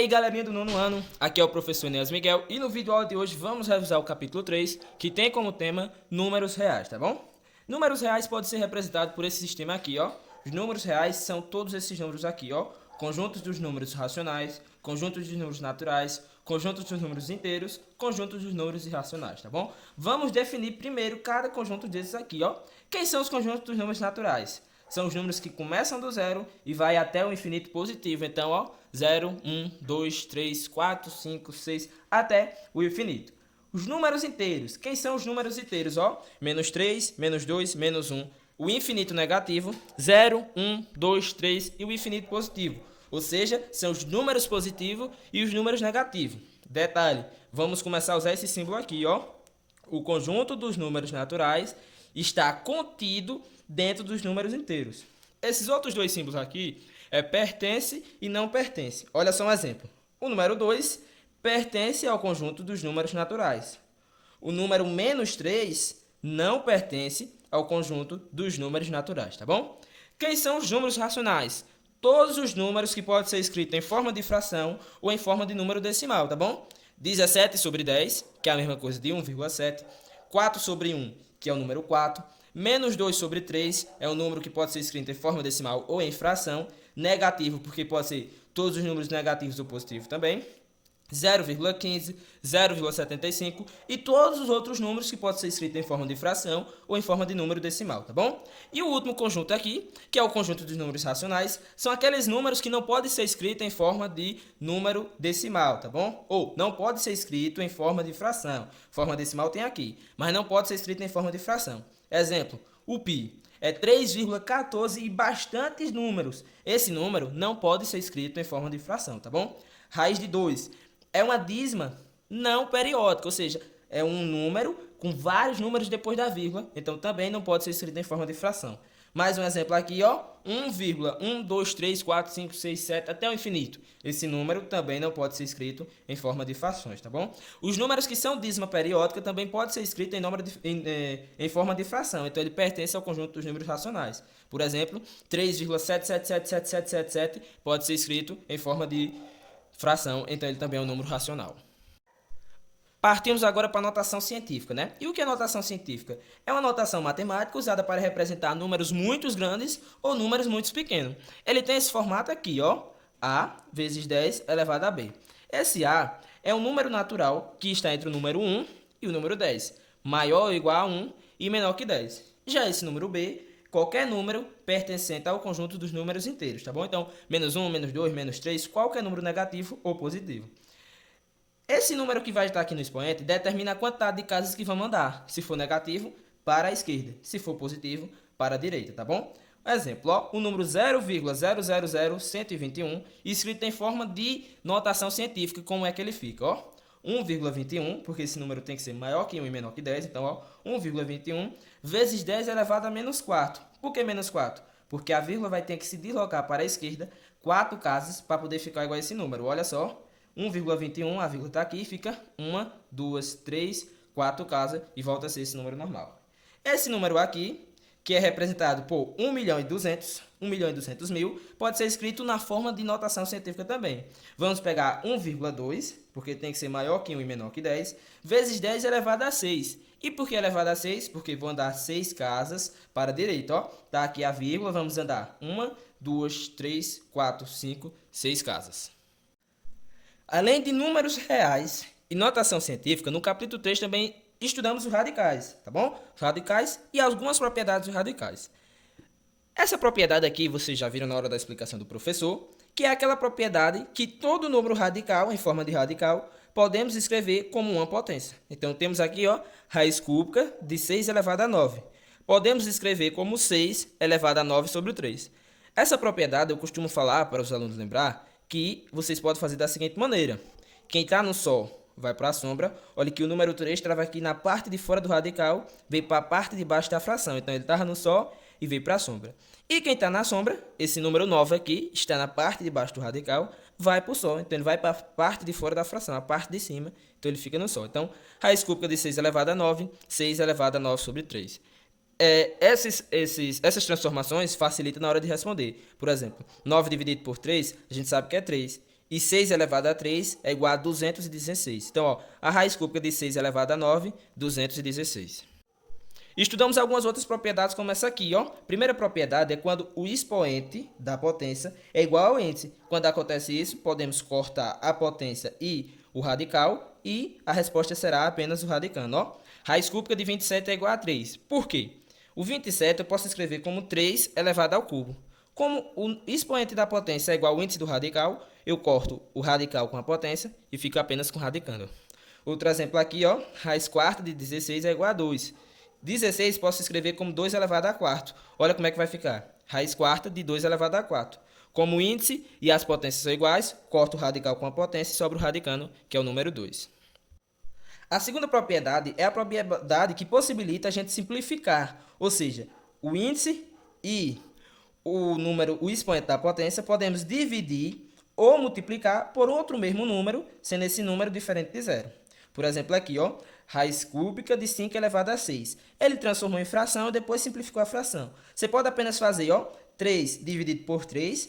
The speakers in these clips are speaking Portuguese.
aí, galerinha do nono ano, aqui é o professor Enéas Miguel e no vídeo aula de hoje vamos revisar o capítulo 3, que tem como tema números reais, tá bom? Números reais pode ser representado por esse sistema aqui, ó. Os números reais são todos esses números aqui, ó. Conjuntos dos números racionais, conjuntos dos números naturais, conjuntos dos números inteiros, conjuntos dos números irracionais, tá bom? Vamos definir primeiro cada conjunto desses aqui, ó. Quem são os conjuntos dos números naturais? São os números que começam do zero e vai até o infinito positivo. Então, ó, 0, 1, 2, 3, 4, 5, 6, até o infinito. Os números inteiros. Quem são os números inteiros? Ó, menos 3, menos 2, menos 1. O infinito negativo, 0, 1, 2, 3 e o infinito positivo. Ou seja, são os números positivos e os números negativos. Detalhe, vamos começar a usar esse símbolo aqui, ó. O conjunto dos números naturais está contido dentro dos números inteiros. Esses outros dois símbolos aqui é pertence e não pertence. Olha só um exemplo. O número 2 pertence ao conjunto dos números naturais. O número menos 3 não pertence ao conjunto dos números naturais, tá bom? Quem são os números racionais? Todos os números que podem ser escritos em forma de fração ou em forma de número decimal, tá bom? 17 sobre 10, que é a mesma coisa de 1,7. 4 sobre 1, que é o número 4. Menos 2 sobre 3 é um número que pode ser escrito em forma decimal ou em fração. Negativo, porque pode ser todos os números negativos ou positivos também. 0,15, 0,75 e todos os outros números que podem ser escritos em forma de fração ou em forma de número decimal, tá bom? E o último conjunto aqui, que é o conjunto dos números racionais, são aqueles números que não podem ser escritos em forma de número decimal, tá bom? Ou não pode ser escrito em forma de fração. Forma decimal tem aqui, mas não pode ser escrito em forma de fração. Exemplo, o π é 3,14 e bastantes números. Esse número não pode ser escrito em forma de fração, tá bom? Raiz de 2 é uma dízima não periódica, ou seja, é um número com vários números depois da vírgula, então também não pode ser escrito em forma de fração. Mais um exemplo aqui, ó, 1,1, 2, 3, 4, 5, 6, 7, até o infinito. Esse número também não pode ser escrito em forma de frações, tá bom? Os números que são dízima periódica também podem ser escritos em forma de fração, então ele pertence ao conjunto dos números racionais. Por exemplo, 3,777777 pode ser escrito em forma de fração, então ele também é um número racional. Partimos agora para a notação científica, né? E o que é notação científica? É uma notação matemática usada para representar números muito grandes ou números muito pequenos. Ele tem esse formato aqui, ó, A vezes 10 elevado a B. Esse A é um número natural que está entre o número 1 e o número 10, maior ou igual a 1 e menor que 10. Já esse número B, qualquer número pertencente ao conjunto dos números inteiros, tá bom? Então, menos 1, menos 2, menos 3, qualquer número negativo ou positivo. Esse número que vai estar aqui no expoente determina a quantidade de casas que vamos andar. Se for negativo, para a esquerda. Se for positivo, para a direita, tá bom? Exemplo, ó, o número 0,000121, escrito em forma de notação científica, como é que ele fica, ó? 1,21, porque esse número tem que ser maior que 1 e menor que 10, então, ó, 1,21 vezes 10 elevado a menos 4. Por que menos 4? Porque a vírgula vai ter que se deslocar para a esquerda 4 casas para poder ficar igual a esse número. Olha só, 1,21, a vírgula está aqui, fica 1, 2, 3, 4 casas e volta a ser esse número normal. Esse número aqui, que é representado por 1.200.000, pode ser escrito na forma de notação científica também. Vamos pegar 1,2, porque tem que ser maior que 1 e menor que 10, vezes 10 elevado a 6. E por que elevado a 6? Porque vou andar 6 casas para a direita, ó. Tá aqui a vírgula, vamos andar 1, 2, 3, 4, 5, 6 casas. Além de números reais e notação científica, no capítulo 3 também estudamos os radicais, tá bom? Os radicais e algumas propriedades dos radicais. Essa propriedade aqui vocês já viram na hora da explicação do professor, que é aquela propriedade que todo número radical, em forma de radical, podemos escrever como uma potência. Então temos aqui, ó, raiz cúbica de 6 elevado a 9. Podemos escrever como 6 elevado a 9 sobre o 3. Essa propriedade eu costumo falar para os alunos lembrar que vocês podem fazer da seguinte maneira. Quem está no sol vai para a sombra. Olha que o número 3 estava aqui na parte de fora do radical, veio para a parte de baixo da fração. Então, ele estava no sol e veio para a sombra. E quem está na sombra, esse número 9 aqui, está na parte de baixo do radical, vai para o sol. Então, ele vai para a parte de fora da fração, a parte de cima. Então, ele fica no sol. Então, raiz cúbica de 6 elevado a 9, 6 elevado a 9 sobre 3. Essas transformações facilitam na hora de responder. Por exemplo, 9 dividido por 3, a gente sabe que é 3. e 6 elevado a 3 é igual a 216. Então, ó, a raiz cúbica de 6 elevado a 9, 216. Estudamos algumas outras propriedades como essa aqui, ó. Primeira propriedade é quando o expoente da potência é igual ao índice. Quando acontece isso, podemos cortar a potência e o radical e a resposta será apenas o radicando, ó. Raiz cúbica de 27 é igual a 3. Por quê? O 27 eu posso escrever como 3 elevado ao cubo. Como o expoente da potência é igual ao índice do radical, eu corto o radical com a potência e fico apenas com o radicando. Outro exemplo aqui, ó. Raiz quarta de 16 é igual a 2. 16 posso escrever como 2 elevado a 4. Olha como é que vai ficar. Raiz quarta de 2 elevado a 4. Como o índice e as potências são iguais, corto o radical com a potência e sobra o radicando, que é o número 2. A segunda propriedade é a propriedade que possibilita a gente simplificar. Ou seja, o índice e o expoente da potência podemos dividir ou multiplicar por outro mesmo número, sendo esse número diferente de zero. Por exemplo, aqui, ó, raiz cúbica de 5 elevado a 6. Ele transformou em fração e depois simplificou a fração. Você pode apenas fazer, ó, 3 dividido por 3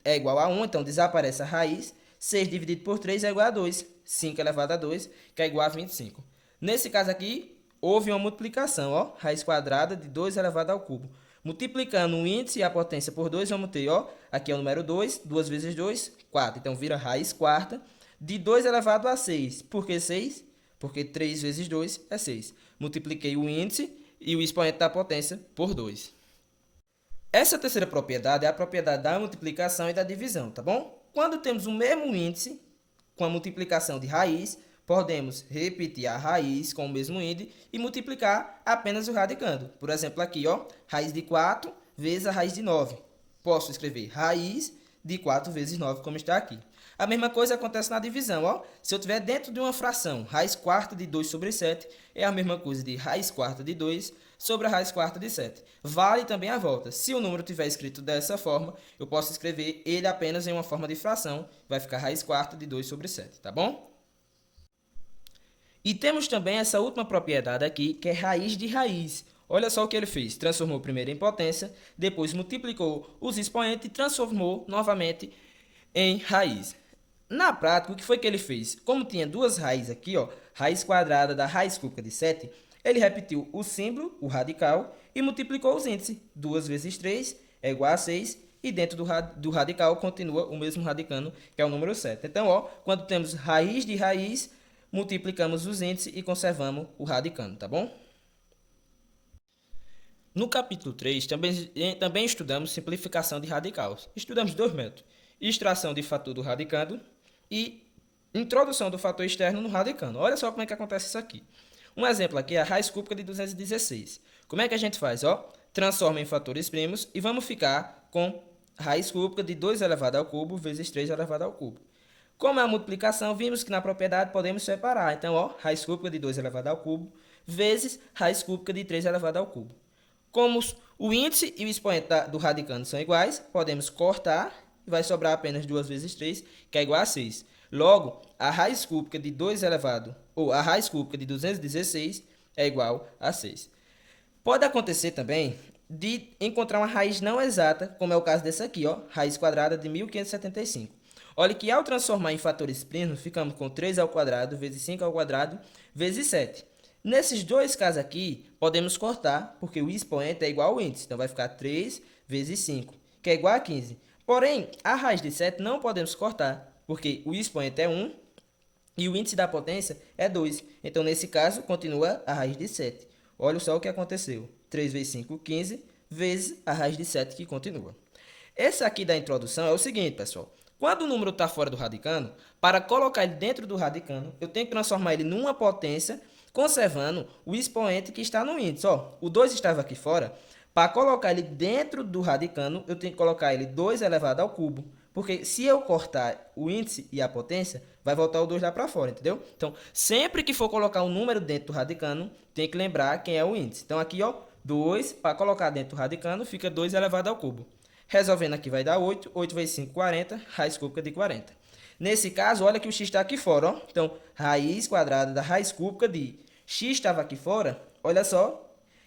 é igual a 1, então desaparece a raiz. 6 dividido por 3 é igual a 2. 5 elevado a 2, que é igual a 25. Nesse caso aqui, houve uma multiplicação, ó, raiz quadrada de 2 elevado ao cubo. Multiplicando o índice e a potência por 2, vamos ter, ó, aqui é o número 2, 2 vezes 2, 4. Então, vira raiz quarta de 2 elevado a 6. Por que 6? Porque 3 vezes 2 é 6. Multipliquei o índice e o expoente da potência por 2. Essa terceira propriedade é a propriedade da multiplicação e da divisão, tá bom? Quando temos o mesmo índice, com a multiplicação de raiz, podemos repetir a raiz com o mesmo índice e multiplicar apenas o radicando. Por exemplo, aqui, ó, raiz de 4 vezes a raiz de 9. Posso escrever raiz de 4 vezes 9, como está aqui. A mesma coisa acontece na divisão, ó. Se eu tiver dentro de uma fração, raiz quarta de 2 sobre 7 é a mesma coisa de raiz quarta de 2 sobre a raiz quarta de 7. Vale também a volta. Se o número tiver escrito dessa forma, eu posso escrever ele apenas em uma forma de fração. Vai ficar raiz quarta de 2 sobre 7, tá bom? E temos também essa última propriedade aqui, que é raiz de raiz. Olha só o que ele fez. Transformou primeiro em potência, depois multiplicou os expoentes e transformou novamente em raiz. Na prática, o que foi que ele fez? Como tinha duas raízes aqui, ó, raiz quadrada da raiz cúbica de 7, ele repetiu o símbolo, o radical, e multiplicou os índices. 2 vezes 3 é igual a 6, e dentro do radical continua o mesmo radicando, que é o número 7. Então, ó, quando temos raiz de raiz, multiplicamos os índices e conservamos o radicando, tá bom? No capítulo 3, também estudamos simplificação de radicais. Estudamos dois métodos: extração de fator do radicando e introdução do fator externo no radicando. Olha só como é que acontece isso aqui. Um exemplo aqui é a raiz cúbica de 216. Como é que a gente faz? Ó, transforma em fatores primos e vamos ficar com raiz cúbica de 2 elevado ao cubo vezes 3 elevado ao cubo. Como é a multiplicação, vimos que na propriedade podemos separar. Então, ó, raiz cúbica de 2 elevado ao cubo vezes raiz cúbica de 3 elevado ao cubo. Como o índice e o expoente do radicando são iguais, podemos cortar e vai sobrar apenas 2 vezes 3, que é igual a 6. Logo, a raiz cúbica de 2 elevado, ou a raiz cúbica de 216 é igual a 6. Pode acontecer também de encontrar uma raiz não exata, como é o caso desse aqui, ó, raiz quadrada de 1575. Olha que ao transformar em fatores primos, ficamos com 3 ao quadrado vezes 5 ao quadrado vezes 7. Nesses dois casos aqui, podemos cortar, porque o expoente é igual ao índice. Então, vai ficar 3 vezes 5, que é igual a 15. Porém, a raiz de 7 não podemos cortar, porque o expoente é 1 e o índice da potência é 2. Então, nesse caso, continua a raiz de 7. Olha só o que aconteceu. 3 vezes 5, 15, vezes a raiz de 7 que continua. Esse aqui da introdução é o seguinte, pessoal. Quando o número está fora do radicando, para colocar ele dentro do radicando, eu tenho que transformar ele numa potência, conservando o expoente que está no índice. Ó, o 2 estava aqui fora. Para colocar ele dentro do radicando, eu tenho que colocar ele 2 elevado ao cubo. Porque se eu cortar o índice e a potência, vai voltar o 2 lá para fora, entendeu? Então, sempre que for colocar um número dentro do radicando, tem que lembrar quem é o índice. Então, aqui, ó, 2, para colocar dentro do radicando, fica 2 elevado ao cubo. Resolvendo aqui vai dar 8. 8 vezes 5, 40. Raiz cúbica de 40. Nesse caso, olha que o x está aqui fora, ó. Então, raiz quadrada da raiz cúbica de x estava aqui fora. Olha só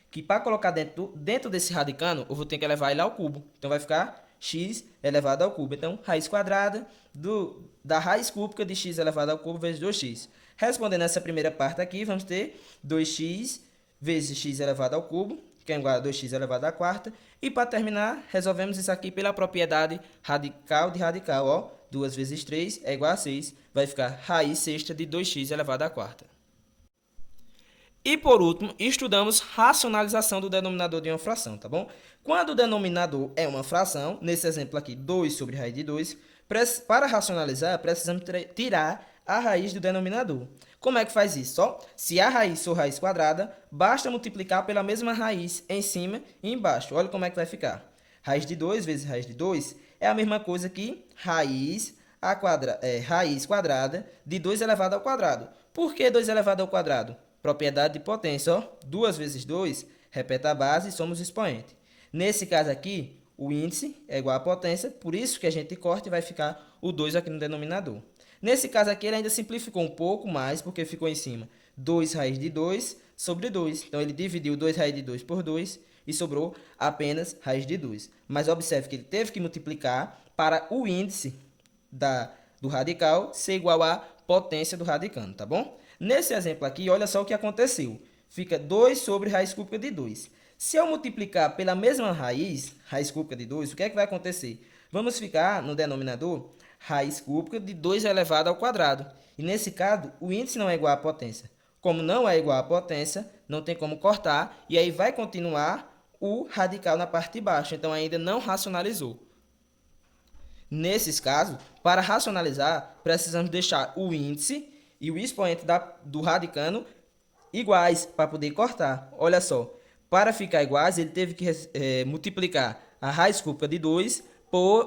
que para colocar dentro desse radicando, eu vou ter que elevar ele ao cubo. Então, vai ficar x elevado ao cubo. Então, raiz quadrada da raiz cúbica de x elevado ao cubo vezes 2x. Respondendo essa primeira parte aqui, vamos ter 2x vezes x elevado ao cubo, que é igual a 2x elevado à quarta. E para terminar, resolvemos isso aqui pela propriedade radical de radical. Ó, 2 vezes 3 é igual a 6. Vai ficar raiz sexta de 2x elevado à quarta. E por último, estudamos racionalização do denominador de uma fração, tá bom? Quando o denominador é uma fração, nesse exemplo aqui, 2 sobre raiz de 2, para racionalizar, precisamos tirar a raiz do denominador. Como é que faz isso? Ó, se a raiz for raiz quadrada, basta multiplicar pela mesma raiz em cima e embaixo. Olha como é que vai ficar. Raiz de 2 vezes raiz de 2 é a mesma coisa que raiz quadrada de 2 elevado ao quadrado. Por que 2 elevado ao quadrado? Propriedade de potência. Ó, 2 vezes 2, repete a base e somos expoente. Nesse caso aqui, o índice é igual à potência, por isso que a gente corta e vai ficar o 2 aqui no denominador. Nesse caso aqui, ele ainda simplificou um pouco mais, porque ficou em cima 2 raiz de 2 sobre 2. Então, ele dividiu 2 raiz de 2 por 2 e sobrou apenas raiz de 2. Mas observe que ele teve que multiplicar para o índice do radical ser igual à potência do radicando, tá bom? Nesse exemplo aqui, olha só o que aconteceu. Fica 2 sobre raiz cúbica de 2. Se eu multiplicar pela mesma raiz cúbica de 2, o que é que vai acontecer? Vamos ficar no denominador raiz cúbica de 2 elevado ao quadrado. E nesse caso, o índice não é igual à potência. Como não é igual à potência, não tem como cortar, e aí vai continuar o radical na parte de baixo. Então, ainda não racionalizou. Nesses casos, para racionalizar, precisamos deixar o índice e o expoente do radicando iguais para poder cortar. Olha só, para ficar iguais, ele teve que multiplicar a raiz cúbica de 2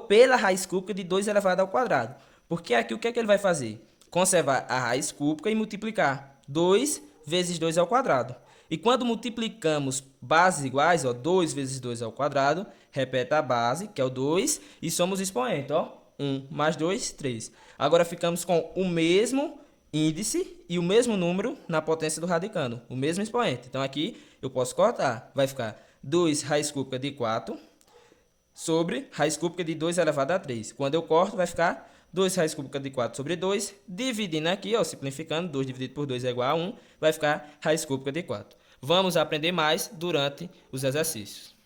pela raiz cúbica de 2 elevado ao quadrado. Porque aqui o que é que ele vai fazer? Conservar a raiz cúbica e multiplicar 2 vezes 2 ao quadrado. E quando multiplicamos bases iguais, ó, 2 vezes 2 ao quadrado, repete a base, que é o 2, e somos expoente. Ó, 1 mais 2, 3. Agora ficamos com o mesmo índice e o mesmo número na potência do radicando, o mesmo expoente. Então aqui eu posso cortar, vai ficar 2 raiz cúbica de 4 sobre raiz cúbica de 2 elevado a 3. Quando eu corto, vai ficar 2 raiz cúbica de 4 sobre 2, dividindo aqui, ó, simplificando, 2 dividido por 2 é igual a 1, vai ficar raiz cúbica de 4. Vamos aprender mais durante os exercícios.